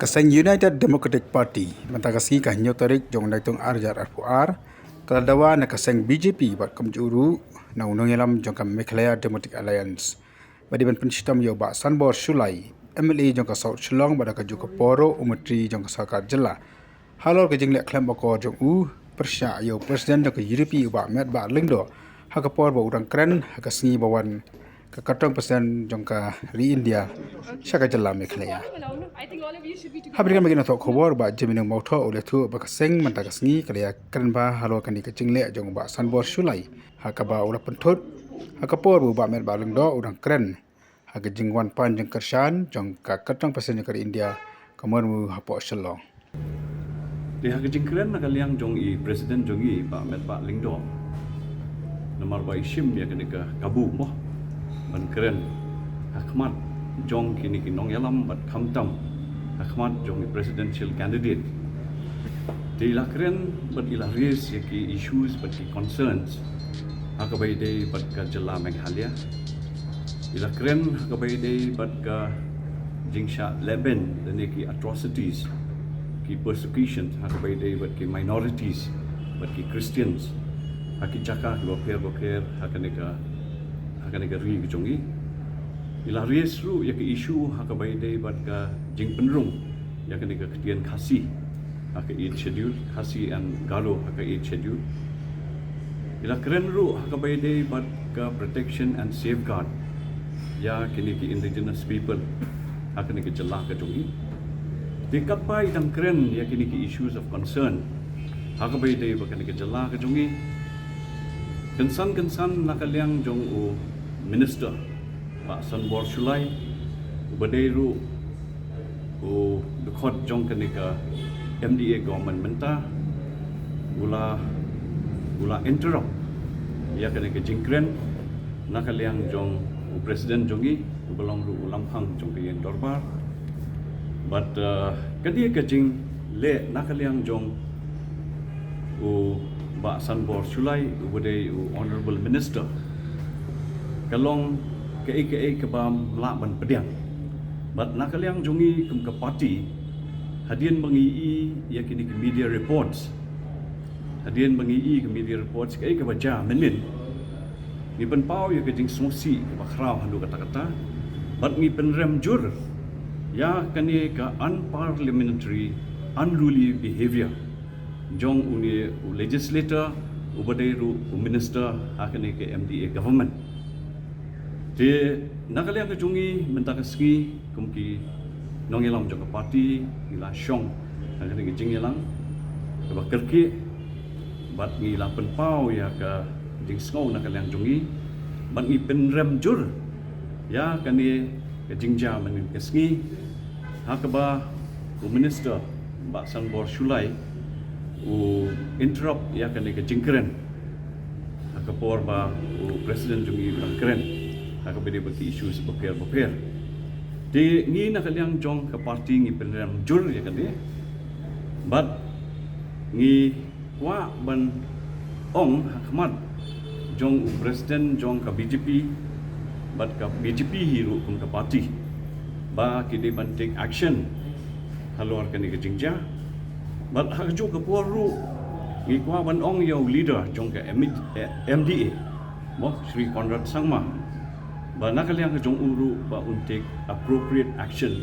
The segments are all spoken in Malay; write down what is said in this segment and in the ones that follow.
Kaseng United Democratic Party mentakasi kah nyotarik jong naitung arjar RPR kalau Dawa na kaseng BJP bat kamjuru na unong yalam jong kam Meghalaya Democratic Alliance. Badiban Pynshitom yo ba Sanbor Shullai MLA jong ka South Shillong bada ka juka poro umatri jong ka Sarkar Jilla. Halor ka jing lek klem bako jong persya yo presiden jong ka UDP ba met ba lingdo hakapor ba urang kren hakasingi bawan ka katong presiden jong ka ri India syaka Jilla Meghalaya. Habis bagi nato khobor ba jeminung mauto oleh tu ba kaseng mantagasngi kalaya kren ba halo kan di kecing le jong ba Sanbor Shullai hakaba ulah pentut hakapor ba met ba lingdo urang kren haka jingwan pan jeng kershan jong ka katong presiden jong ka India kamor mu hapo Shillong. Di hak jingkren nak liang jong i presiden jong i pak met pak lingdo nomor ba isim ya kini ke kabu moh ban keren hakmat jong kini kinong yalam bat kamtam hakmat jong i presidential candidate di la keren bat ila raise ya ki issues bat ki concerns hakabai dei bat ka Jilla Meghalaya ila keren hakabai dei bat ka jingsha leben dan ki atrocities ki persecution hakabai dei bat ki minorities bat ki Christians haki jaka goker hakanika ri jongi ila ries ru ya ki issue hakabai dei bat ka jing penrung ya kanika ketian khasi haka eid schedule khasi and galo haka eid schedule ila keren ru hakabai dei bat ka protection and safeguard ya kini ki indigenous people hakanika Jilla ka jongi dikapai dang keren ya kini ki issues of concern hakabai dei bakanika Jilla ka jongi kensan nakaliang jong u minister Pak Sanbor Shullai ubadeiru u dekot jong kanika MDA government menta ula interrupt ya kanika jingkren nakaliang jong u presiden jongi ubelong ru ulampang jong kayen dorbar but kadia kajing le nakaliang jong u Pak Sanbor Shullai ubadei honorable minister kalong ke kebam laban pediang but nakaliang jongi kum ke parti hadian mengi ya kini ke media reports hadian mengi ke media reports ke baca menin ni penpau ya ke jing sosi ke bakrau handu kata-kata but ni penrem jur ya kani ke unparliamentary unruly behavior jong uni legislator ubadeiru minister hakane ke MDA government de nakaliang ke jungi mentakaski kumki nongelam jong parti ila syong hakane ke jingelang ke bakerki bat ngila penpau ya ke jing skau nakaliang jungi bat ngi penrem jur ya kani ke jingja men keski hakaba minister Pak Sanbor Shullai u interrupt ya kani ke jingkren akapor ba u presiden jungi ulang keren akabede bagi isu sebeker di ni nakaliang jong ke parti ngi penram jur ya kani but ngi wa ban ong hakmat jong u presiden jong ka BJP but ka BJP hiru kum ka parti ba kide ban take action halor kani ke jingja but hakju ke poru ngi kwa ban ong yo leader jong ka MDA mo Sri Conrad Sangma ba nakaliang ke jong uru ba untuk appropriate action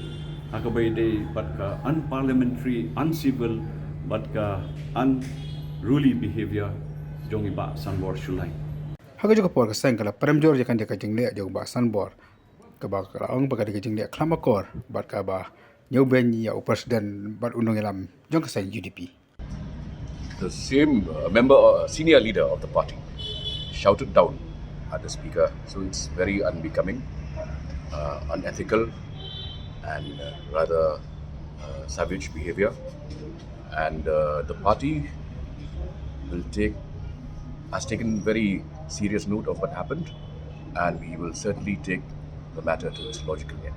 hakabai dei bat ka unparliamentary uncivil bat ka unruly behavior jong iba Sanbor Shullai Haka juga por kaseng kala premjor jakan dia kajing le jong ba Sanbor ka ba ong ba ka kajing le klamakor bat ka ba nyoben ya presiden bat undang elam jong kaseng UDP. The same senior leader of the party shouted down at the speaker, so it's very unbecoming, unethical, and rather savage behavior. And the party has taken very serious note of what happened, and we will certainly take the matter to its logical end.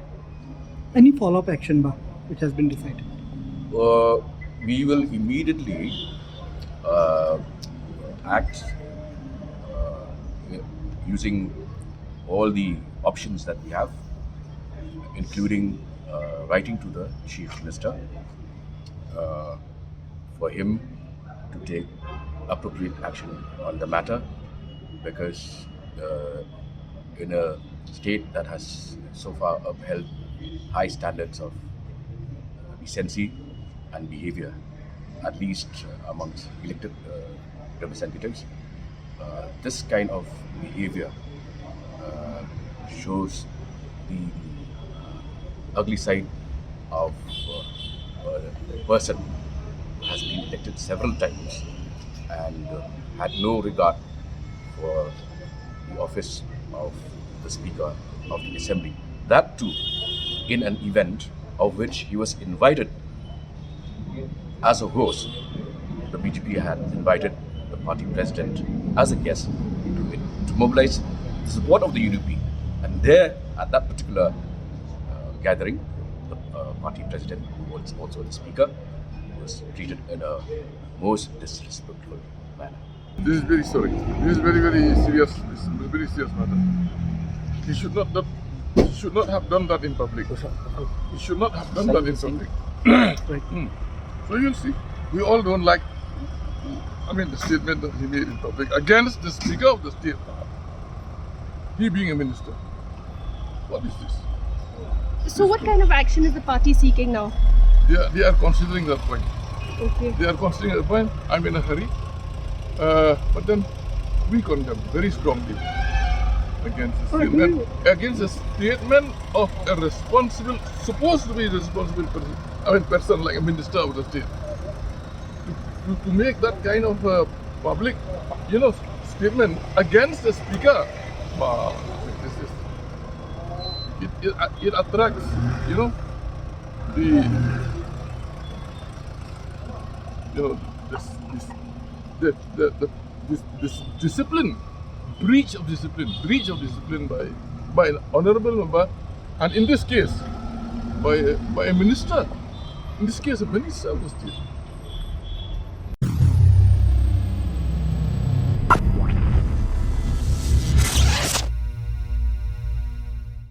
Any follow-up action which has been decided? We will immediately act using all the options that we have, including writing to the Chief Minister for him to take appropriate action on the matter, because in a state that has so far upheld high standards of decency and behavior, at least amongst elected representatives, this kind of behavior shows the ugly side of a person who has been elected several times and had no regard for the office of the Speaker of the Assembly. That too, in an event of which he was invited as a host. The BJP had invited the party president as a guest to mobilize the support of the UDP. And there, at that particular gathering, the party president, who was also the Speaker, was treated in a most disrespectful manner. This is very sorry. This is very, very serious. This is a very serious matter. He should not have done that in public. He should not have done that in public. So you'll see. We all don't like, the statement that he made in public against the Speaker of the State. He being a minister. What is this? So what kind of action is the party seeking now? They are considering that point. Okay. They are considering that point. I'm in a hurry. But then we condemn very strongly against a statement of a responsible, supposed to be responsible person like a minister of the state. To make that kind of public, statement against the speaker, wow, it attracts, this discipline, breach of discipline by an honourable member, and in this case, by a minister. In this case, a minister of the state.